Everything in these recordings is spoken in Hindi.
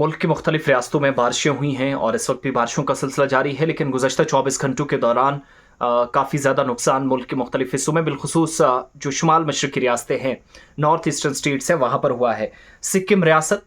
मुल्क की मुख्तलिफ रियासतों में बारिशें हुई हैं और इस वक्त भी बारिशों का सिलसिला जारी है, लेकिन गुज़श्ता 24 घंटों के दौरान काफ़ी ज़्यादा नुकसान मुल्क के मुख्तलिफ हिस्सों में बिलखुसूस जो शुमाल मशरक़ी रियासतें हैं, नॉर्थ ईस्टर्न स्टेट्स हैं, वहाँ पर हुआ है। सिक्किम रियासत,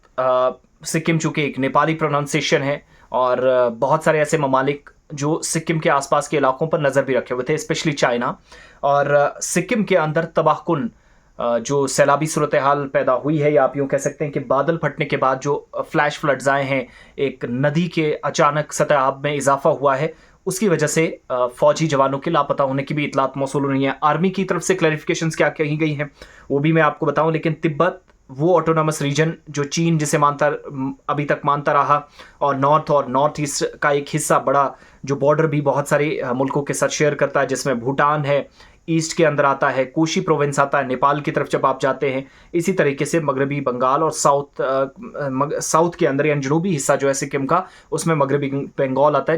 सिक्किम चूँकि एक नेपाली प्रोनाउंसिएशन है और बहुत सारे ऐसे ममालिक जो सिक्किम के आसपास के इलाकों पर नज़र भी रखे हुए थे, स्पेशली चाइना। और सिक्किम के अंदर तबाहकुन जो सैलाबी सूरत हाल पैदा हुई है, या आप यूँ कह सकते हैं कि बादल फटने के बाद जो फ्लैश फ्लड्स आए हैं, एक नदी के अचानक सतह आब में इजाफा हुआ है, उसकी वजह से फौजी जवानों के लापता होने की भी इतलात मौसूल हुई है। आर्मी की तरफ से क्लैरिफिकेशंस क्या कही गई हैं वो भी मैं आपको बताऊं, लेकिन तिब्बत वो ऑटोनॉमस रीजन जो चीन जिसे अभी तक मानता रहा, और नॉर्थ ईस्ट का एक हिस्सा बड़ा जो बॉर्डर भी बहुत सारे मुल्कों के साथ शेयर करता है, जिसमें भूटान है, ईस्ट के अंदर आता है, कोशी प्रोविंस आता है, नेपाल की तरफ जब आप जाते हैं, इसी तरीके से मगरबी बंगाल और साउथ के अंदर यानी जनूबी हिस्सा जो है सिक्किम का, उसमें मगरबी बंगाल आता है,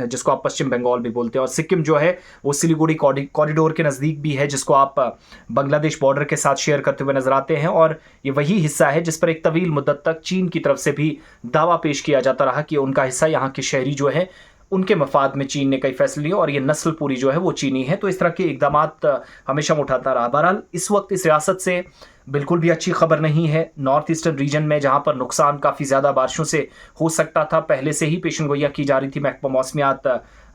जिसको आप पश्चिम बंगाल भी बोलते हैं। और सिक्किम जो है वो सिलीगुड़ी कॉरिडोर के नज़दीक भी है, जिसको आप बांग्लादेश बॉर्डर के साथ शेयर करते हुए नजर आते हैं। और ये वही हिस्सा है जिस पर एक तवील मुद्दत तक चीन की तरफ से भी दावा पेश किया जाता रहा कि उनका हिस्सा, यहाँ के शहरी जो है उनके मफाद में चीन ने कई फैसले लिए और ये नस्ल पूरी जो है वो चीनी है। तो इस तरह के इकदाम हमेशा उठाता रहा। बहरहाल इस वक्त इस रियासत से बिल्कुल भी अच्छी खबर नहीं है। नॉर्थ ईस्टर्न रीजन में जहां पर नुकसान काफ़ी ज़्यादा बारिशों से हो सकता था, पहले से ही पेशन गोइयाँ की जा रही थी महकमा मौसमियात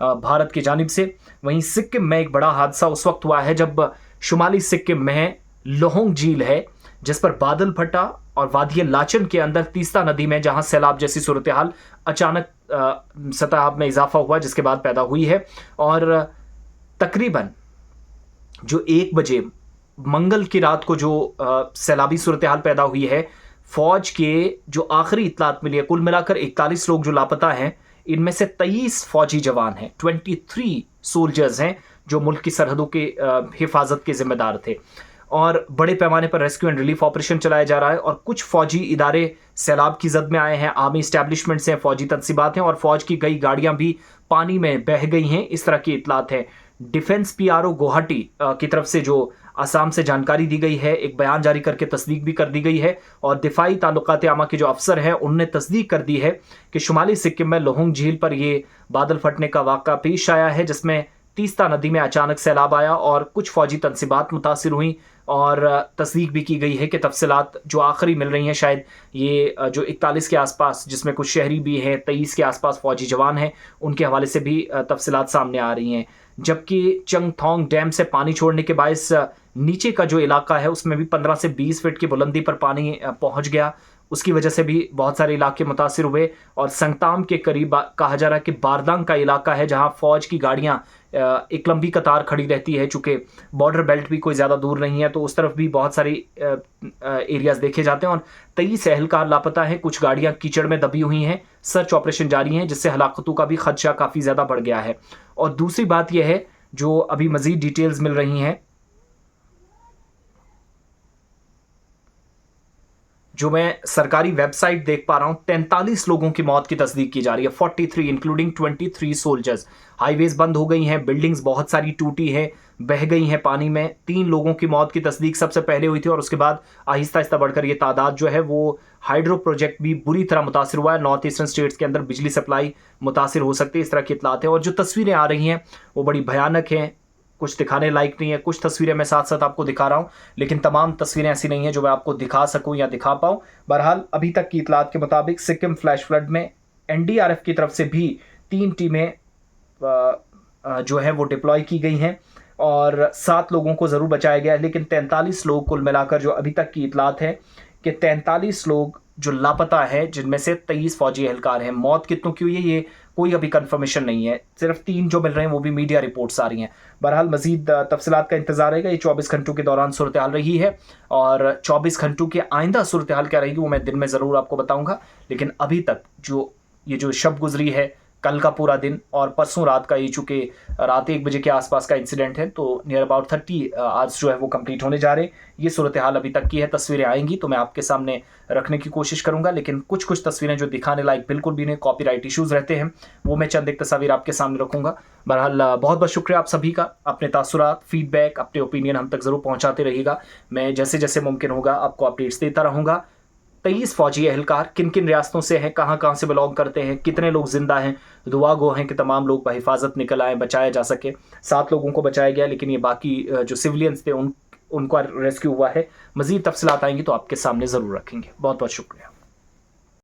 भारत की जानिब से, वहीं सिक्किम में एक बड़ा हादसा उस वक्त हुआ है जब शुमाली सिक्किम में लोहोंग झील है, जिस पर बादल फटा और वादिय लाचन के अंदर तीस्ता नदी में जहां सैलाब जैसी सूरत हाल अचानक सतह में इजाफा हुआ, जिसके बाद पैदा हुई है। और तकरीबन जो 1 बजे मंगल की रात को जो सैलाबी सूरत हाल पैदा हुई है, फौज के जो आखिरी इतलात मिली है, कुल मिलाकर 41 लोग जो लापता हैं, इनमें से 23 फौजी जवान हैं, 23 सोल्जर्स हैं जो मुल्क की सरहदों के हिफाजत के जिम्मेदार थे। और बड़े पैमाने पर रेस्क्यू एंड रिलीफ ऑपरेशन चलाया जा रहा है और कुछ फौजी इदारे सैलाब की जद में आए हैं, आर्मी स्टैब्लिशमेंट्स हैं, फौजी तनसीबात हैं और फौज की कई गाड़ियां भी पानी में बह गई हैं, इस तरह की इतलात है। डिफेंस पीआरओ गुवाहाटी की तरफ से जो असम से जानकारी दी गई है, एक बयान जारी करके तस्दीक भी कर दी गई है। और दिफाई ताल्लुकात आमा के जो अफसर हैं उनने तस्दीक कर दी है कि शुमाली सिक्किम में लोहोंग झील पर ये बादल फटने का वाक़ा पेश आया है, जिसमें तीस्ता नदी में अचानक सैलाब आया और कुछ फौजी तनसीबात मुतासिर हुई। और तस्दीक भी की गई है कि तफसीलात जो आखिरी मिल रही हैं, शायद ये जो 41 के आसपास, जिसमें कुछ शहरी भी हैं, 23 के आसपास फौजी जवान हैं, उनके हवाले से भी तफसीलात सामने आ रही हैं। जबकि चंगथोंग डैम से पानी छोड़ने के बायस नीचे का जो इलाका है उसमें भी 15 से 20 फीट की बुलंदी पर पानी पहुंच गया, उसकी वजह से भी बहुत सारे इलाके मुतासिर हुए। और संगताम के करीब कहा जा रहा है कि बारदांग का इलाका है जहां फौज की गाड़ियां एक लंबी कतार खड़ी रहती है, चूँकि बॉर्डर बेल्ट भी कोई ज़्यादा दूर नहीं है, तो उस तरफ भी बहुत सारी एरियाज देखे जाते हैं। और 23 एहलकार लापता हैं, कुछ गाड़ियां कीचड़ में दबी हुई हैं, सर्च ऑपरेशन जारी हैं, जिससे हलाकतों का भी खदशा काफ़ी ज़्यादा बढ़ गया है। और दूसरी बात यह है, जो अभी मज़ीद डिटेल्स मिल रही हैं, जो मैं सरकारी वेबसाइट देख पा रहा हूं, 43 लोगों की मौत की तस्दीक की जा रही है, 43 इंक्लूडिंग 23 सोल्जर्स। हाईवेज बंद हो गई हैं, बिल्डिंग्स बहुत सारी टूटी हैं, बह गई हैं पानी में। 3 लोगों की मौत की तस्दीक सबसे पहले हुई थी और उसके बाद आहिस्ता आहिस्ता बढ़कर ये तादाद जो है वो हाइड्रो प्रोजेक्ट भी बुरी तरह मुतासिर हुआ है। नॉर्थ ईस्टर्न स्टेट्स के अंदर बिजली सप्लाई मुतासिर हो सकती है, इस तरह की इतलात है। और जो तस्वीरें आ रही हैं वो बड़ी भयानक हैं, कुछ दिखाने लायक नहीं है। कुछ तस्वीरें मैं साथ साथ आपको दिखा रहा हूं, लेकिन तमाम तस्वीरें ऐसी नहीं है जो मैं आपको दिखा सकूं या दिखा पाऊं। बहरहाल अभी तक की इतलात के मुताबिक सिक्किम फ्लैश फ्लड में एनडीआरएफ की तरफ से भी 3 टीमें जो है वो डिप्लॉय की गई हैं और 7 लोगों को ज़रूर बचाया गया है, लेकिन 43 लोग कुल मिलाकर जो अभी तक की इतलात है कि 43 लोग जो लापता है, जिनमें से 23 फौजी एहलकार हैं। मौत कितनों की हुई है ये कोई अभी कंफर्मेशन नहीं है, सिर्फ 3 जो मिल रहे हैं वो भी मीडिया रिपोर्ट्स आ रही हैं। बहरहाल मजीद तफसीलात का इंतजार रहेगा। ये 24 घंटों के दौरान सूरत हाल रही है और 24 घंटों के आइंदा सूरत हाल क्या रहेगी वो मैं दिन में ज़रूर आपको बताऊंगा। लेकिन अभी तक जो शब गुजरी है, कल का पूरा दिन और परसों रात का, ये चूँकि रात 1 बजे के आसपास का इंसिडेंट है, तो नियर अबाउट 30 आज जो है वो कंप्लीट होने जा रहे हैं। ये सूरत हाल अभी तक की है। तस्वीरें आएंगी तो मैं आपके सामने रखने की कोशिश करूंगा, लेकिन कुछ कुछ तस्वीरें जो दिखाने लायक बिल्कुल भी नहीं, कॉपीराइट इश्यूज़ रहते हैं, वो मैं चंद एक तस्वीर आपके सामने रखूंगा। बहरहाल बहुत बहुत शुक्रिया आप सभी का। अपने तासुरात, फीडबैक, अपने ओपिनियन हम तक ज़रूर पहुँचाते रहिएगा। मैं जैसे जैसे मुमकिन होगा आपको अपडेट्स देता रहूँगा। 23 फौजी एहलकार किन किन रियासतों से हैं, कहाँ कहाँ से बिलोंग करते हैं, कितने लोग जिंदा हैं। दुआ गो हैं कि तमाम लोग बहिफाजत निकल आए, बचाया जा सके। 7 लोगों को बचाया गया, लेकिन ये बाकी जो सिविलियंस थे उनका रेस्क्यू हुआ है। मजीद तफसीलात आएंगी तो आपके सामने ज़रूर रखेंगे। बहुत बहुत शुक्रिया।